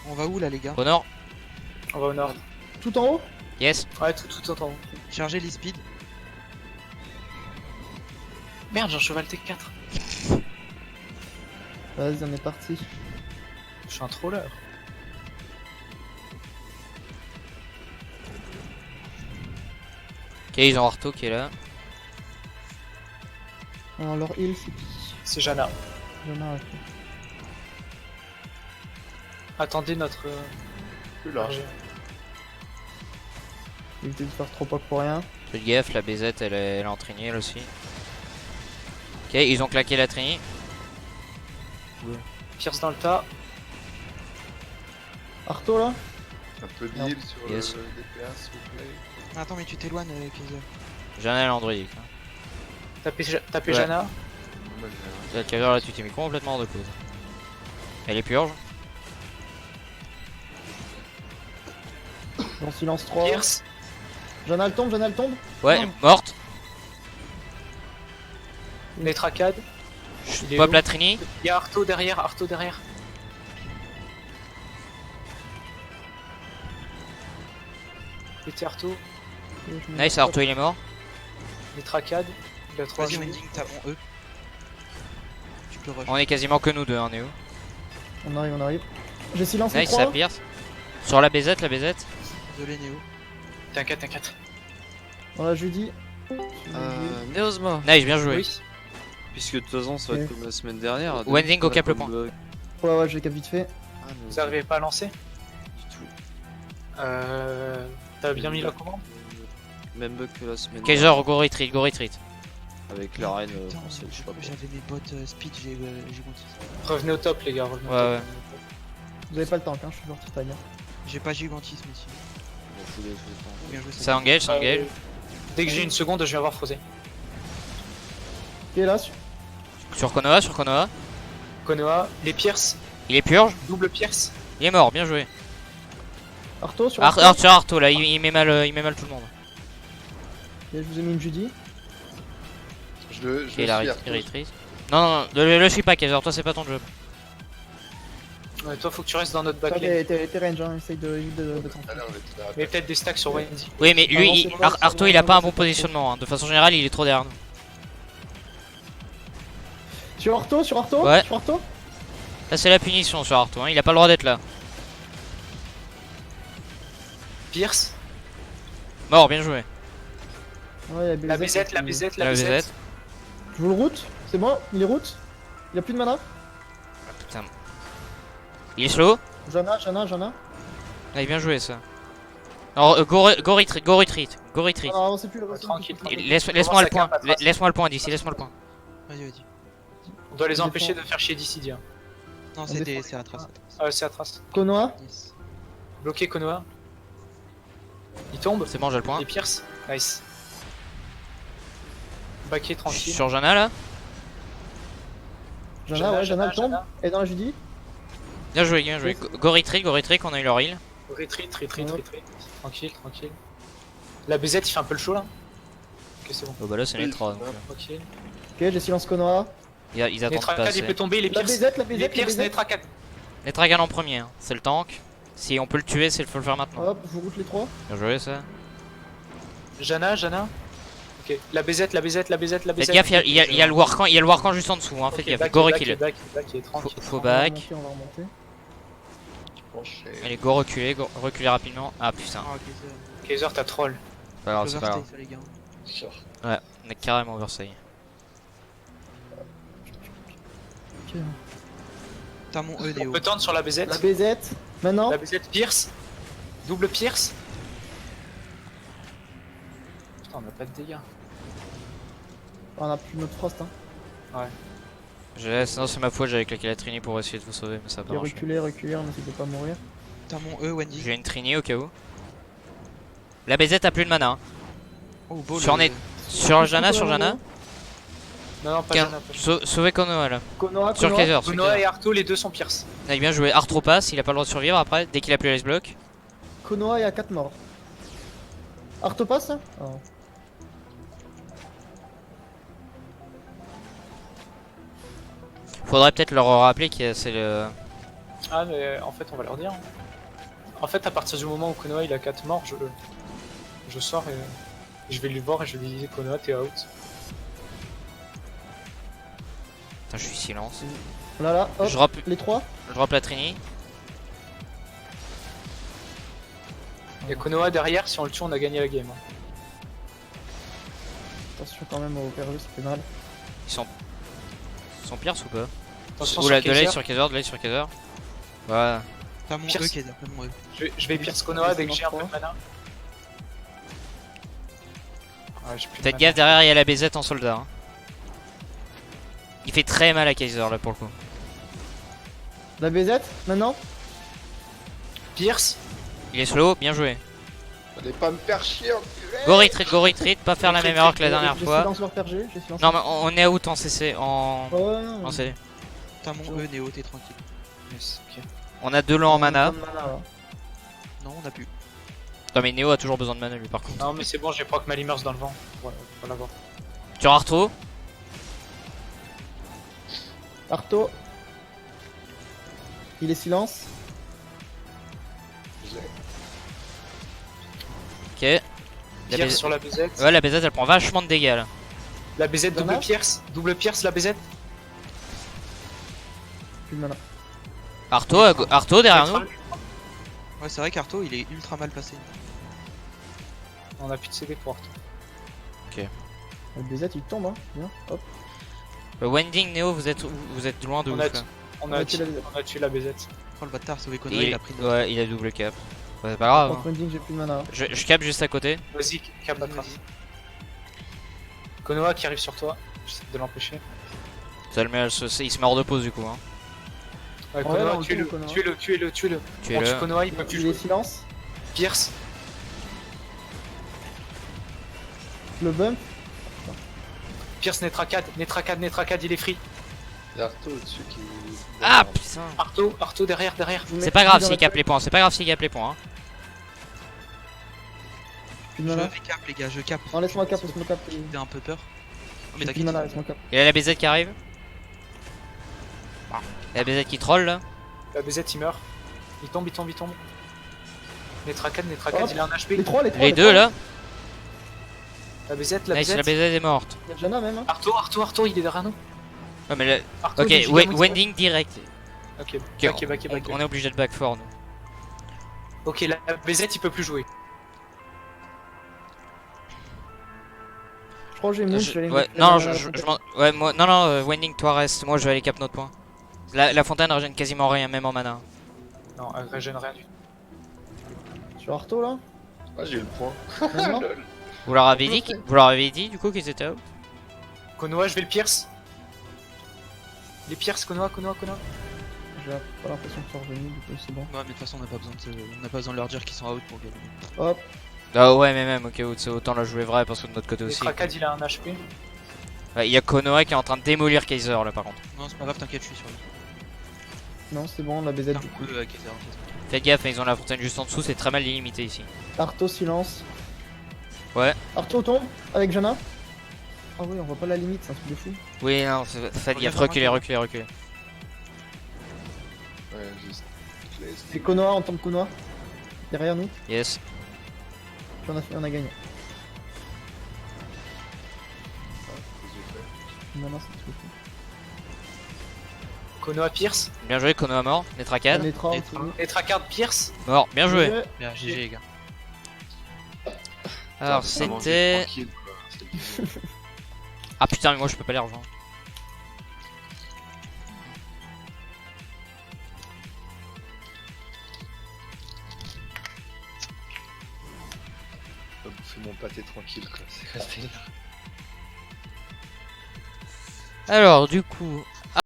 On va où là les gars? Au nord. On va au nord. Tout en haut? Yes. Ouais, tout en haut. Chargez les speeds. Merde, j'ai un cheval T4. Vas-y, on est parti. Je suis un troller. Ok, ils ont Arto qui est là. Alors, leur heal, c'est qui? C'est Jana. J'en ai un. Attendez notre. Plus là. RG. Évitez de faire trop pas pour rien. Faites gaffe, la BZ elle est entraînée elle aussi. Ok, ils ont claqué la Trini. Pierce dans le tas. Arto là? Un peu d'heal sur Yes. le DPS, s'il vous plaît. Attends, mais tu t'éloignes, Kaiser. J'en ai l'androïde. Tapez Ouais. Jana. Moi, La caverne là tu t'es mis complètement hors de cause. Elle est purge. Dans silence 3. Pierce. J'en ai le tombe, j'en ai le tombe. Ouais, Non. morte. Netracade. Il est Pop où la Trini. Il y a Arto derrière, Arto derrière. Petit Arto. Nice, Arto il est mort. Netracade. Il a 3 Vas-y, joues. Wending, t'as mon E. Tu peux rush. On est quasiment que nous deux, on est où? On arrive, on arrive. J'ai silence Nice, 3. ça pierce. Sur la BZ, la BZ. Désolé, Néo. T'inquiète. Voilà, Judy. Neosma, Nice, bien joué. Oui. puisque de toute façon ça va être comme la semaine dernière. Wending au cap le comme, point. Ouais, j'ai cap vite fait. Vous arrivez pas à lancer? Du tout. T'as bien mis la commande? Même bug que la semaine Kaiser, dernière. go retreat, go retreat. Avec la reine Putain, française, je sais pas quoi. j'avais mes bots speed, j'ai Gigantis. Revenez au top, les gars. Revenez au Ouais, top. ouais. Vous avez pas le tank, hein, je suis leur Titania. J'ai pas Gigantis, mais si. On fout les trucs. Bien joué, Ça engage, ça engage. Dès que j'ai une seconde, je vais avoir Frosé. Ok, là, Sur Konoha, sur Konoha. Konoha, les Pierce, Il est purge. double Pierce. Il est mort, bien joué. Arto sur Sur Arto là, il met mal tout le monde. Et je vous ai mis une Judy. Je le Ok, il a suis retreat. Non, le suis pas, Kaiser, toi c'est pas ton job. Ouais, toi, faut que tu restes dans notre Toi, backlane. t'es range, hein, essaye de Tout à l'heure, j'étais là. Mais peut-être des stacks sur Wendy. Oui, mais Ah non, lui, c'est bon, c'est Arto bon, il a c'est pas un bon, bon c'est pas positionnement. Hein. De façon générale, il est trop derrière nous. Sur Arto, sur Arto. Ouais. Sur Arto. Là, c'est la punition sur Arto, hein. Il a pas le droit d'être là. Pierce, Mort, bien joué. Ouais, la BZ, la BZ, la La BZ. VZ. Je vous le route. C'est bon, il est route. Il a plus de mana. Putain. Il est slow. Jana. Ah, il est bien joué ça. Alors, go retreat, go retreat. Go retreat. Ah, avancez plus, avancez plus. Tranquille. Laisse-moi le point. Laisse-moi le point d'ici, laisse-moi le point. Vas-y. On doit les Je empêcher défends. de faire chier Dissidia. Non, On c'est à trace. C'est à trace. Konoha. Yes. Bloqué Konoha. Il tombe. C'est bon, j'ai le point. Et Pierce. Nice. Backé tranquille. Sur Jana là. Jana le tombe. Et dans la Judy. Bien joué, bien joué. Go retreat, on a eu leur heal. Retreat. Tranquille. La BZ, il fait un peu le show là. Ok, c'est bon. Oh bah là, c'est les 3. Donc, Tranquille. Ok, j'ai silence Konoha. ils attendent pas Netracade, il assez. peut tomber. Les La Pierce. BZ, Les Pierce, Netracade. Les Tragan en premier, hein. C'est le tank. Si on peut le tuer, c'est faut le faire maintenant. Hop, je vous route les trois. Bien joué ça. Jana. Ok. La BZ. Faites gaffe, il y a le Warcan juste en dessous, hein. Faites gaffe, go reculer. Back, il est tranquille. Faut On va back. remonter, on va remonter. Penché. Allez, go reculer rapidement. Ah putain, Ah, Kaiser, t'as troll. pas grave, c'est pas grave. ça, les gars. Sûr. On est carrément oversay. Ok. T'as mon E, On Néo. peut tendre sur la BZ. La BZ. Maintenant. La BZ Pierce. Double Pierce. Putain, on a pas de dégâts. On a plus notre frost. Hein. Non, c'est ma faute, j'avais claqué la Trini pour essayer de vous sauver, mais ça a pas Et marché. reculer, on essaie de pas mourir. T'as mon E, Wendy. J'ai une Trini au cas où. La BZ a plus de mana. Hein. Oh, beau Sur le- net. Sur Jana. Non, pas Tiens, Jana. Pas Jana. Sauvez Konoha là. Konoha, Sur Kaiser. Konoha et Arto, les deux sont Pierce. Ah, bien joué. Arthro passe, il a pas le droit de survivre après, dès qu'il a plus les bloc. Konoha est à 4 morts. Arto passe là. Oh. Faudrait peut-être leur rappeler que c'est le. Ah, mais en fait, on va leur dire. En fait, à partir du moment où Konoha il a 4 morts, je sors et je vais lui voir et je lui dis Konoha, t'es out. Putain, je suis silence. Là, hop, Je drop, les 3. je drop la Trini. Et Konoha derrière, si on le tue, on a gagné la game. Attention quand même au pervers, ça fait mal. Ils sont pires ou pas? Attention Oula, sur de l'aide Kaiser. sur Kaiser, de l'aide sur Kaiser. Voilà. T'as mon Pierce. E qui est derrière mon E. Je vais pierce Konoha dès que j'ai un peu de mana. Ouais, j'ai plus de Faites mana. gaffe, derrière il y a la BZ en soldat. Hein. Il fait très mal à Kaiser là pour le coup. La BZ, maintenant. Pierce. Il est slow, bien joué. Allez pas me faire chier, enculé. Go retreat, pas faire la même erreur que la dernière J'ai fois. silence leur pergé, j'ai silence. Non mais on est out en CC, en Ouais, non, en CD. T'as mon E, Néo, t'es tranquille. Yes, ok. On a 2 lots en mana. Là. Non, on a plus. Non mais Neo a toujours besoin de mana lui par contre. Non, mais c'est bon, j'ai proc Malimers dans le vent. Voilà, on va l'avoir. Tu Arto. Arto. Il est silence. Ok. La Pierce BZ... sur la BZ. Ouais, la BZ elle prend vachement de dégâts là. La BZ double Dommage. pierce. Double pierce la BZ. Plus de mana. Arto, Arto derrière nous. Ouais, c'est vrai qu'Arto il est ultra mal placé. On a plus de CD pour Arthur. La BZ il tombe, hein. Bien, hop. Wending, Neo, vous êtes loin de On ouf a, là. on, On a a tué tué, la BZ. on a tué la BZ. Oh le bâtard, sauvé Konoha, il a pris notre. Ouais, il a double cap. Ouais, c'est pas grave. Contre Hein. Ending, j'ai plus de mana. Je cap juste à côté. Vas-y, cap Vas-y, attrape. vas-y. Konoha qui arrive sur toi. J'essaie de l'empêcher. Ça le met, il se met hors de pause du coup. Hein. Ouais, Ouais, Konoha, on le tuez-le, tue, Konoha. tuez-le, tuez-le, tuez-le. Tu es On tue là. Konoha, il peut plus Il jouer. est silence. Pierce. Le bump. Pierce Netrakad, Netrakad, Netrakad, il est free. Il y a Arto au-dessus qui. Ah putain. Arto derrière, derrière. Je vous C'est mets pas grave dans s'il la cap tête. les points, c'est pas grave s'il cap les points. Hein. Plus de Je mana. vais cap les gars, je cap. Non, laisse-moi cap, laisse-moi cap. J'ai un peu peur. Oh, mais J'ai plus de t'inquiète. mana, laisse-moi cap. Il y a la BZ qui arrive. Il y a la BZ qui troll là. La BZ il meurt. Il tombe, il tombe, il tombe. Netrakad, Netrakad, Hop. il a un HP. Les 3, les 3. Les deux là. La BZ, la Nice, BZ. la BZ est morte. Il y a Jana même. Hein. Arto, il est derrière nous. Ouais, mais là... Arto, Ok, il est giga Wending direct. Ok, Ok, back. on est obligé de back fort nous. Ok, la BZ il peut plus jouer. Je crois que j'ai Moon, je vais aller Ouais, mettre non, la- je m'en- ouais, moi, non, Wending, toi reste. Moi, je vais aller cap notre point. La fontaine régène quasiment rien, même en mana. Non, elle régène rien du tout. Sur Arto là. Ah, j'ai eu le point. Maintenant. Vous leur avez dit, vous leur avez dit du coup qu'ils étaient out. Konoha, je vais le pierce. Les pierces, Konoha. J'ai pas l'impression que ça revenir, du coup c'est bon. Ouais, mais de toute façon, on n'a pas besoin de leur dire qu'ils sont out pour gagner. Hop. Ah ouais, mais même, ok, c'est autant la jouer vrai parce que de notre côté aussi. Netrakad, il a un HP. Ouais, il y a Konoha qui est en train de démolir Kaiser là par contre. Non, c'est pas grave, t'inquiète, je suis sur lui. Non, c'est bon, la BZ T'as du coup. mon E qui est derrière. Faites gaffe, ils ont la fontaine juste en dessous, c'est très mal délimité ici. Arto silence. Ouais. Arto tombe avec Jana. Ah oui, on voit pas la limite, c'est un truc de fou. Oui, non, faites gaffe, Reviens, reculez. Ouais, juste. Je laisse. C'est Konoha, on tombe Konoha. Derrière nous, Yes. puis on a gagné. Non, c'est un truc de fou. Konoha, pierce. Bien joué, Konoha mort. Netrakad. On est 3 Et Netrakad, pierce. Mort, bien joué. Bien, GG les gars. Alors Ça manque c'était... tranquille, quoi. C'est le jeu. Ah putain, mais moi je peux pas les rejoindre. Je peux bouffer mon pâté tranquille, quoi. C'est resté là. Alors du coup,